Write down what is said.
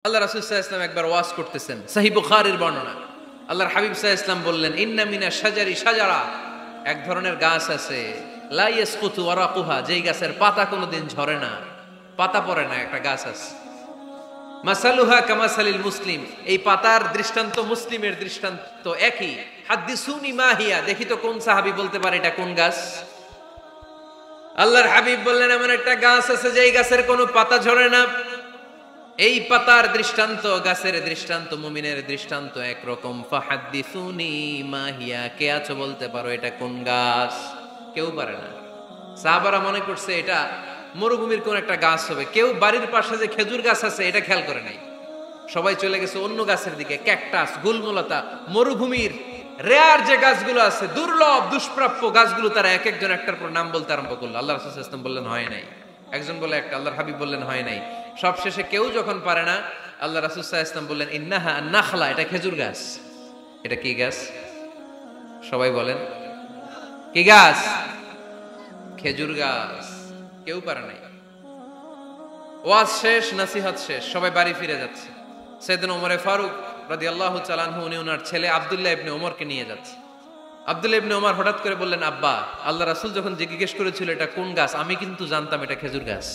আল্লাহ রাসূল সাল্লাল্লাহু আলাইহি ওয়াসাল্লাম একবার ওয়াজ করতেছেন, সহিহ বুখারীর বর্ণনা। আল্লাহর হাবিব সাল্লাল্লাহু আলাইহি ওয়াসাল্লাম বললেন, ইন্না মিনা শাজারি শাজারা, এক ধরনের গাছ আছে, লা ইয়াসকুতু ওয়ারাকুহা, যেই গাছের পাতা কোনোদিন ঝরে না, পাতা পড়ে না, একটা গাছ আছে। মাসালুহা কামাসালিল মুসলিম, এই পাতার দৃষ্টান্ত মুসলিমের দৃষ্টান্ত একই। হাদ্দিসুনি মা হিয়া, দেখি তো কোন সাহাবী বলতে পারে এটা কোন গাছ। আল্লাহর হাবিব বললেন, এমন একটা গাছ আছে যেই গাছের কোনো পাতা ঝরে না। এই পাতার দৃষ্টান্ত, গাছের দৃষ্টান্ত, মুমিনের দৃষ্টান্ত একরকম। ফাহাদ্দিসুনি মা হিয়া, কে আছো বলতে পারো এটা কোন গাছ? কেউ পারে না। সাহাবারা মনে করছে এটা মরুভূমির কোন একটা গাছ হবে। কেউ বাড়ির পাশে যে খেজুর গাছ আছে এটা খেয়াল করে নাই। সবাই চলে গেছে অন্য গাছের দিকে। ক্যাকটাস, গুলমলতা, মরুভূমির রেয়ার যে গাছগুলো আছে, দুর্লভ দুষ্প্রাপ্য গাছগুলো, তারা এক একজন একটার পর নাম বলতে আরম্ভ করলো। আল্লাহ রাসূল সাল্লাল্লাহু আলাইহি ওয়াসাল্লাম বললেন হয় নাই। একজন বলে একটা, আল্লাহর হাবিব বললেন হয় নাই। সবশেষে কেউ যখন পারে না, আল্লাহ রাসূল সাল্লাল্লাহু আলাইহি ওয়াসাল্লাম বললেন, ইন্নাহা আন-নাখলা, এটা খেজুর গাছ। এটা কি গাছ? সবাই বলেন, কি গাছ? খেজুর গাছ। কেউ পারে নাই। ওয়াজ শেষ, নসিহত শেষ, সবাই বাড়ি ফিরে যাচ্ছে। সাইয়েদনা ওমর ফারুক রাদিয়াল্লাহু তাআলা আনহু, উনি ওনার ছেলে আব্দুল্লাহ ইবনে ওমরকে নিয়ে যাচ্ছে। আব্দুল্লাহ ইবনে ওমর হঠাৎ করে বললেন, আব্বা, আল্লাহ রাসূল যখন জিজ্ঞেস করেছিল এটা কোন গাছ, আমি কিন্তু জানতাম এটা খেজুর গাছ।